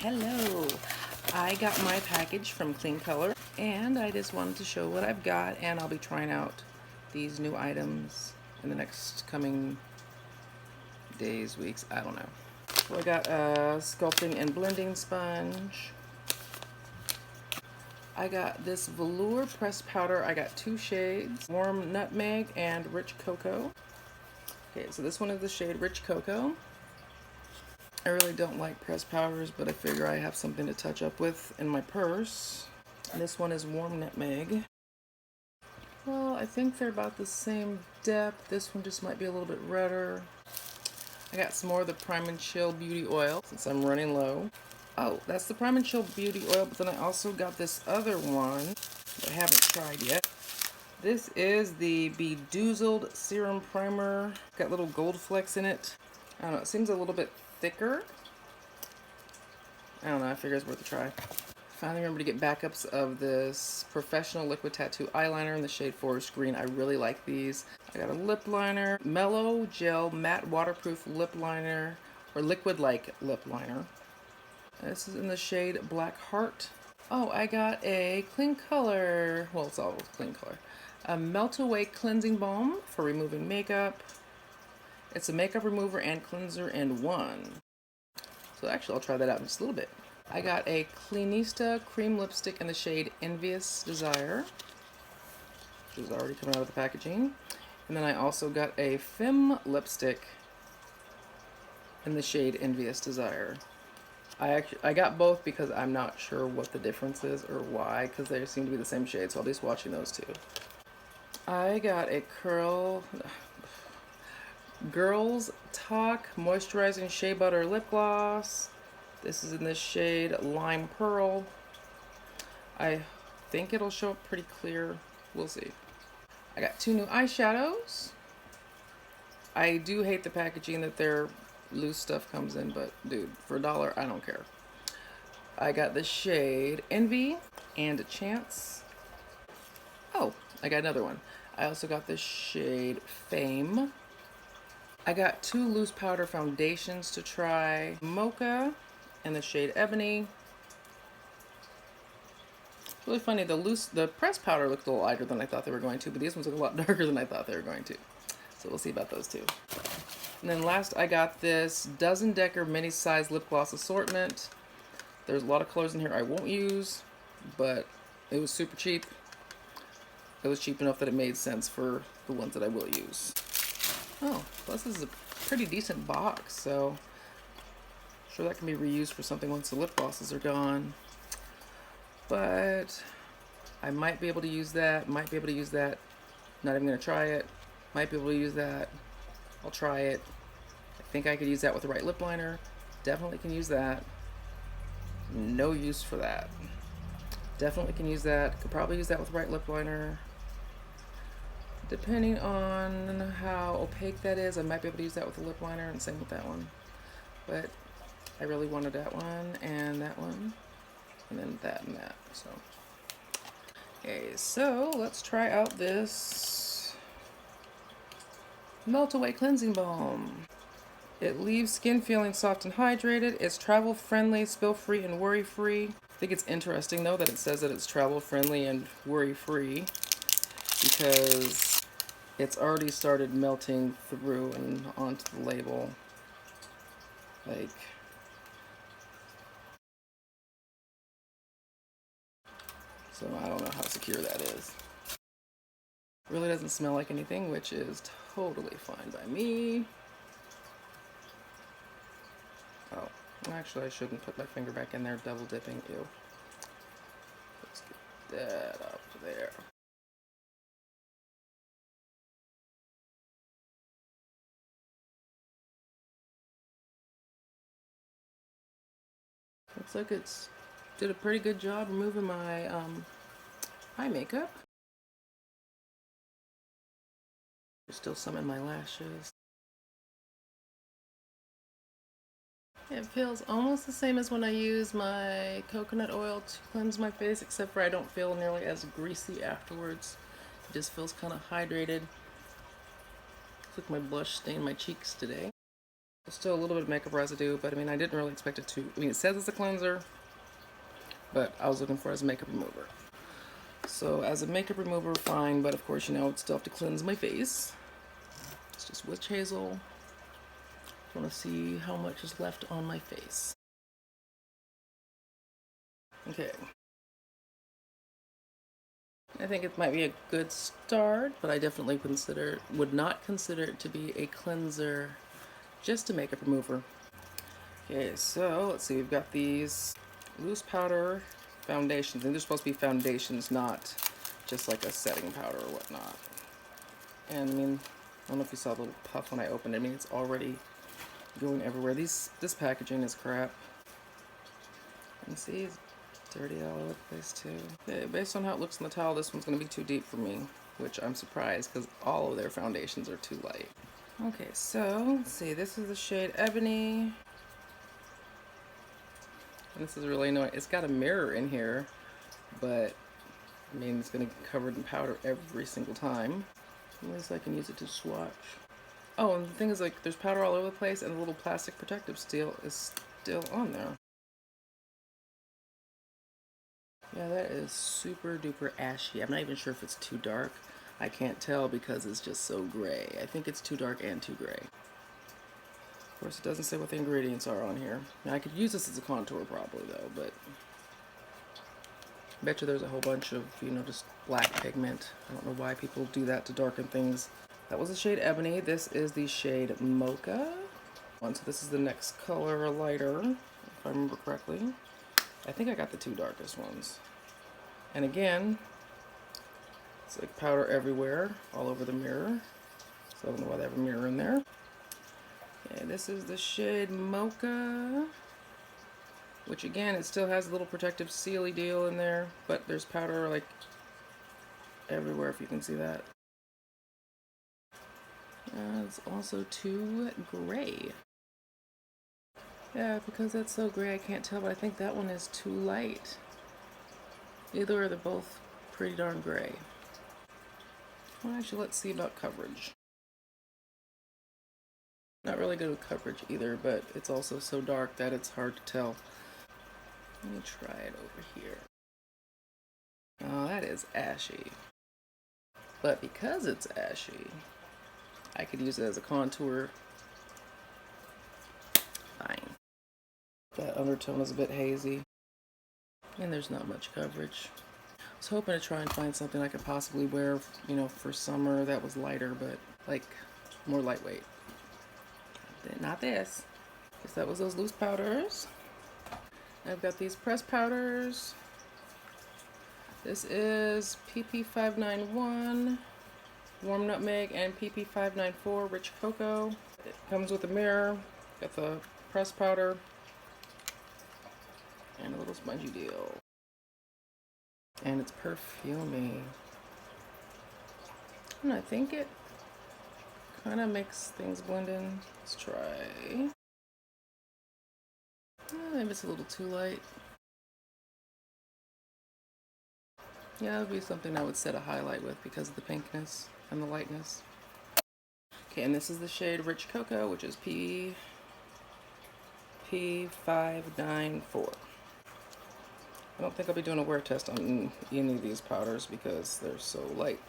Hello, I got my package from KleanColor and I just wanted to show what I've got, and I'll be trying out these new items in the next coming days, weeks, I don't know. So I got a sculpting and blending sponge. I got this velour pressed powder. I got two shades, warm nutmeg and rich cocoa. Okay, so this one is the shade Rich Cocoa. I really don't like pressed powders, but I figure I have something to touch up with in my purse. This one is Warm Nutmeg. Well, I think they're about the same depth. This one just might be a little bit redder. I got some more of the Prime and Chill Beauty Oil since I'm running low. Oh, that's the Prime and Chill Beauty Oil, but then I also got this other one that I haven't tried yet. This is the Bedazzled Serum Primer. Got little gold flecks in it. I don't know, it seems a little bit thicker. I don't know, I figure it's worth a try. Finally remember to get backups of this Professional Liquid Tattoo Eyeliner in the shade Forest Green. I really like these. I got a lip liner, Mellow Gel Matte Waterproof Lip Liner, or liquid-like lip liner. This is in the shade Black Heart. Oh, I got a KleanColor, well, it's all KleanColor, a Melt Away Cleansing Balm for removing makeup. It's a makeup remover and cleanser in one. So actually, I'll try that out in just a little bit. I got a Cleanista cream lipstick in the shade Envious Desire, which is already coming out of the packaging. And then I also got a Femme lipstick in the shade Envious Desire. I got both because I'm not sure what the difference is or why, because they seem to be the same shade, so I'll be swatching those two. I got a Girls Talk Moisturizing Shea Butter Lip Gloss. This is in the shade Lime Pearl. I think it'll show up pretty clear. We'll see. I got two new eyeshadows. I do hate the packaging that their loose stuff comes in, but dude, for $1, I don't care. I got the shade Envy and Chance. Oh, I got another one. I also got the shade Fame. I got two loose powder foundations to try. Mocha and the shade Ebony. It's really funny, the pressed powder looked a little lighter than I thought they were going to, but these ones look a lot darker than I thought they were going to. So we'll see about those two. And then last I got this Dozen Decker mini size lip gloss assortment. There's a lot of colors in here I won't use, but it was super cheap. It was cheap enough that it made sense for the ones that I will use. Oh, plus this is a pretty decent box, so I'm sure that can be reused for something once the lip glosses are gone. But I might be able to use that, might be able to use that. Not even going to try it. Might be able to use that. I'll try it. I think I could use that with the right lip liner. Definitely can use that. No use for that. Definitely can use that. Could probably use that with the right lip liner. Depending on how opaque that is, I might be able to use that with the lip liner, and same with that one. But I really wanted that one, and then that and that. So, okay, so let's try out this Melt Away Cleansing Balm. It leaves skin feeling soft and hydrated. It's travel friendly, spill free, and worry free. I think it's interesting though that it says that it's travel friendly and worry free, because it's already started melting through and onto the label. Like, so I don't know how secure that is. Really doesn't smell like anything, which is totally fine by me. Oh, actually I shouldn't put my finger back in there, double dipping. Ew. Let's get that up there. Looks like it's did a pretty good job removing my eye makeup. There's still some in my lashes. It feels almost the same as when I use my coconut oil to cleanse my face, except for I don't feel nearly as greasy afterwards. It just feels kind of hydrated. Looks like my blush stained my cheeks today. There's still a little bit of makeup residue, but I mean, I didn't really expect it to. I mean, it says it's a cleanser, but I was looking for it as a makeup remover. So as a makeup remover, fine, but of course, you know, I'd still have to cleanse my face. It's just witch hazel. I want to see how much is left on my face. Okay. I think it might be a good start, but I definitely would not consider it to be a cleanser, just a makeup remover. Okay, so let's see, we've got these loose powder foundations, and they're supposed to be foundations, not just like a setting powder or whatnot. And I mean, I don't know if you saw the little puff when I opened it. I mean, it's already going everywhere. This packaging is crap. And see, it's dirty all over the place too. Okay, based on how it looks in the towel, this one's going to be too deep for me, which I'm surprised because all of their foundations are too light. Okay, so let's see, this is the shade Ebony. And this is really annoying. It's got a mirror in here, but I mean, it's going to be covered in powder every single time. At least I can use it to swatch. Oh, and the thing is, like, there's powder all over the place, and the little plastic protective seal is still on there. Yeah, that is super duper ashy. I'm not even sure if it's too dark. I can't tell because it's just so gray. I think it's too dark and too gray. Of course, it doesn't say what the ingredients are on here. Now, I could use this as a contour probably, though, but I bet you there's a whole bunch of, you know, just black pigment. I don't know why people do that to darken things. That was the shade Ebony. This is the shade Mocha. So this is the next color, lighter, if I remember correctly. I think I got the two darkest ones. And again, it's like powder everywhere, all over the mirror. So I don't know why they have a mirror in there. Okay, this is the shade Mocha, which again, it still has a little protective sealy deal in there, but there's powder like everywhere, if you can see that. It's also too gray. Yeah, because that's so gray, I can't tell, but I think that one is too light. Either way, they're both pretty darn gray. Well, actually, let's see about coverage. Not really good with coverage either, but it's also so dark that it's hard to tell. Let me try it over here. Oh, that is ashy. But because it's ashy, I could use it as a contour. Fine. That undertone is a bit hazy. And there's not much coverage. I was hoping to try and find something I could possibly wear, you know, for summer that was lighter, but like more lightweight. Not this. Because that was those loose powders. I've got these pressed powders. This is PP591, Warm Nutmeg, and PP594, Rich Cocoa. It comes with a mirror. Got the pressed powder and a little spongy deal. And it's perfumey. And I think it kind of makes things blend in. Let's try. Maybe it's a little too light. Yeah, that would be something I would set a highlight with because of the pinkness and the lightness. Okay, and this is the shade Rich Cocoa, which is PP594. I don't think I'll be doing a wear test on any of these powders because they're so light.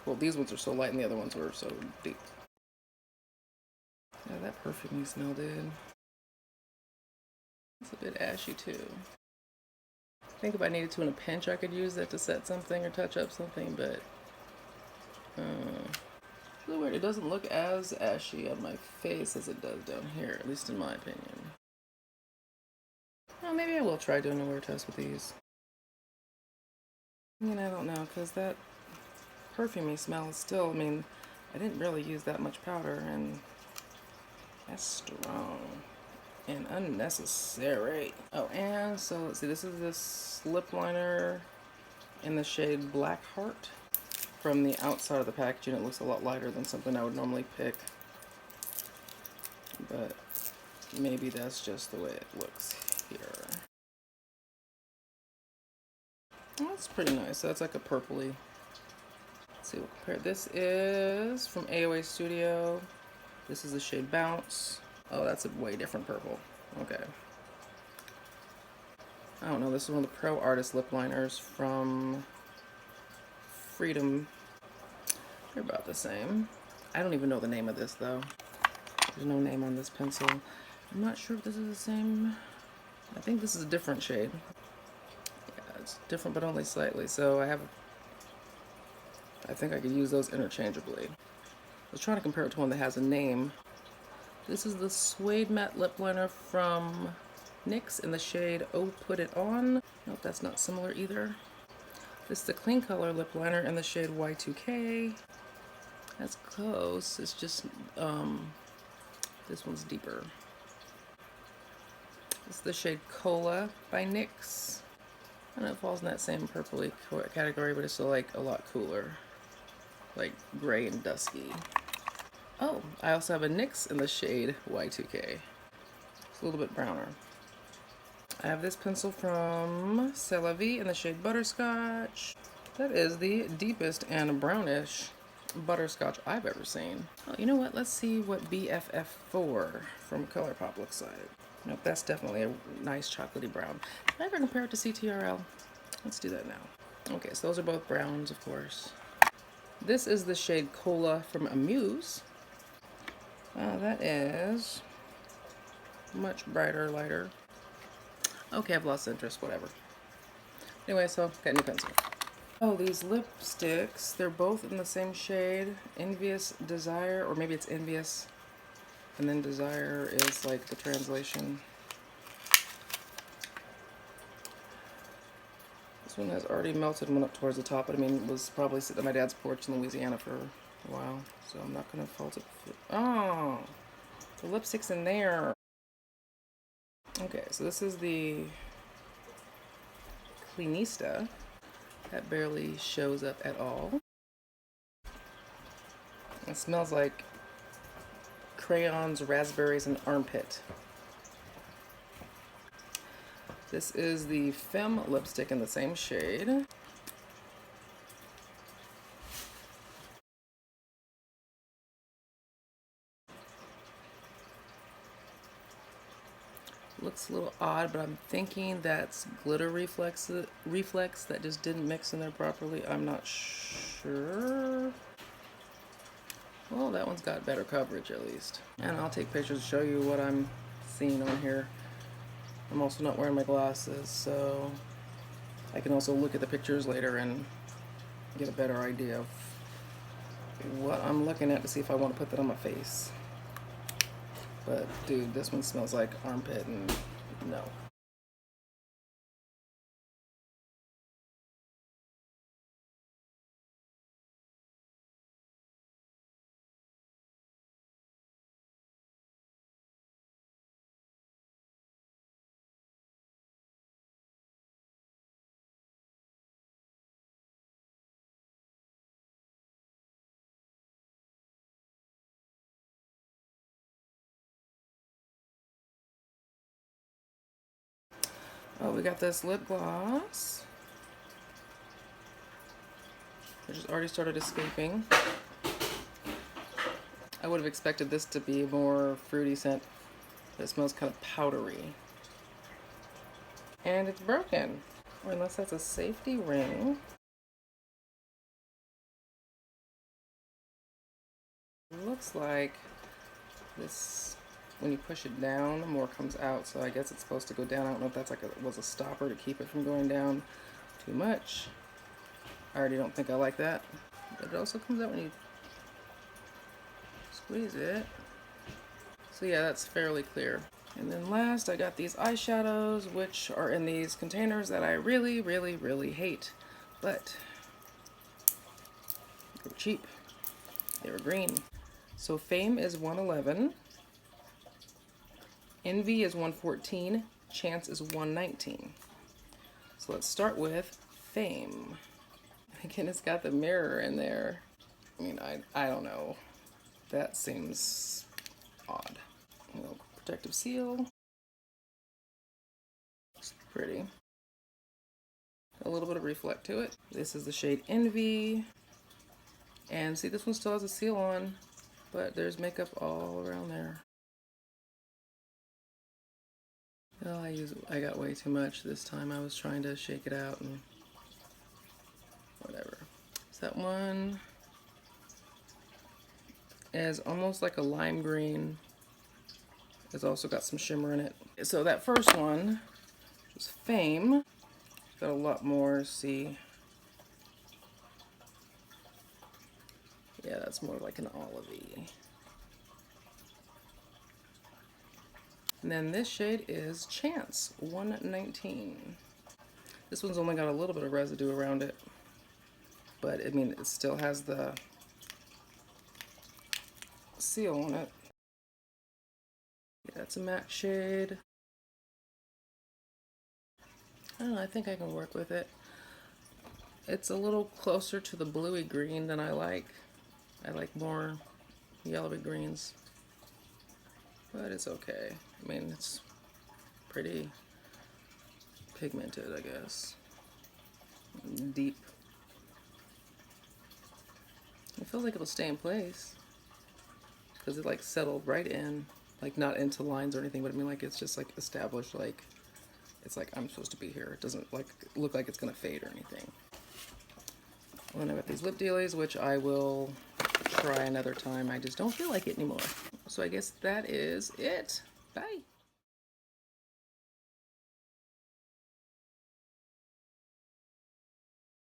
Well, these ones are so light and the other ones were so deep. Yeah, that perfumey smell did. It's a bit ashy too. I think if I needed to in a pinch, I could use that to set something or touch up something, but it's really weird. It doesn't look as ashy on my face as it does down here, at least in my opinion. Well, maybe I will try doing a wear test with these. I mean, I don't know, because that perfumey smell is still, I mean, I didn't really use that much powder, and that's strong and unnecessary. Oh, and so let's see, this is this lip liner in the shade Black Heart. From the outside of the packaging, it looks a lot lighter than something I would normally pick, but maybe that's just the way it looks here. Oh, that's pretty nice. That's like a purpley. Let's see, we'll compare. This is from AOA Studio. This is the shade Bounce. Oh, that's a way different purple. Okay. I don't know, this is one of the Pro Artist lip liners from Freedom. They're about the same. I don't even know the name of this though. There's no name on this pencil. I'm not sure if this is the same. I think this is a different shade. Yeah, it's different but only slightly. So I think I could use those interchangeably. I was trying to compare it to one that has a name. This is the Suede Matte Lip Liner from NYX in the shade Oh Put It On. Nope, that's not similar either. This is the KleanColor Lip Liner in the shade Y2K. That's close. It's just, this one's deeper. This is the shade Cola by NYX. I know it falls in that same purpley category, but it's still like a lot cooler. Like gray and dusky. Oh, I also have a NYX in the shade Y2K. It's a little bit browner. I have this pencil from C'est La Vie in the shade Butterscotch. That is the deepest and brownish butterscotch I've ever seen. Oh, you know what? Let's see what BFF4 from ColourPop looks like. Nope, that's definitely a nice chocolatey brown. Did I ever compare it to CTRL? Let's do that now. Okay, so those are both browns, of course. This is the shade Cola from Amuse. That is much brighter, lighter. Okay, I've lost interest, whatever. Anyway, so got a new pencil. Oh, these lipsticks, they're both in the same shade. Envious Desire, or maybe it's Envious, and then Desire is like the translation. This one has already melted and went up towards the top, but I mean, it was probably sitting at my dad's porch in Louisiana for a while, so I'm not gonna fault it. Oh, the lipstick's in there. Okay, so this is the Cleanista. That barely shows up at all. It smells like crayons, raspberries, and armpit. This is the Femme lipstick in the same shade. Looks a little odd, but I'm thinking that's glitter reflex that just didn't mix in there properly. I'm not sure. Well, that one's got better coverage at least. And I'll take pictures to show you what I'm seeing on here. I'm also not wearing my glasses, so I can also look at the pictures later and get a better idea of what I'm looking at to see if I want to put that on my face. But dude, this one smells like armpit and no. Oh, we got this lip gloss, which has already started escaping. I would have expected this to be a more fruity scent, but it smells kind of powdery. And it's broken, or unless that's a safety ring. It looks like this, when you push it down, more comes out, so I guess it's supposed to go down. I don't know if that's like was a stopper to keep it from going down too much. I already don't think I like that, but it also comes out when you squeeze it. So yeah, that's fairly clear. And then last, I got these eyeshadows, which are in these containers that I really, really, really hate, but they were cheap. They were green. So Fame is 111, Envy is 114, Chance is 119. So let's start with Fame. Again, it's got the mirror in there. I mean, I don't know. That seems odd. A little protective seal. It's pretty. A little bit of reflect to it. This is the shade Envy. And see, this one still has a seal on, but there's makeup all around there. Well, I got way too much this time. I was trying to shake it out and whatever. So that one is almost like a lime green. It's also got some shimmer in it. So that first one was Fame. Got a lot more, see. Yeah, that's more like an olivey. And then this shade is Chance 119. This one's only got a little bit of residue around it, but I mean, it still has the seal on it. Yeah, it's a matte shade. I don't know, I think I can work with it. It's a little closer to the bluey green than I like. I like more yellowy greens, but it's okay. I mean, it's pretty pigmented, I guess. Deep. It feels like it'll stay in place because it like settled right in, like not into lines or anything, but I mean like it's just like established, like it's like I'm supposed to be here. It doesn't like look like it's gonna fade or anything. And then I got these lip dealies, which I will try another time. I just don't feel like it anymore. So I guess that is it. Bye.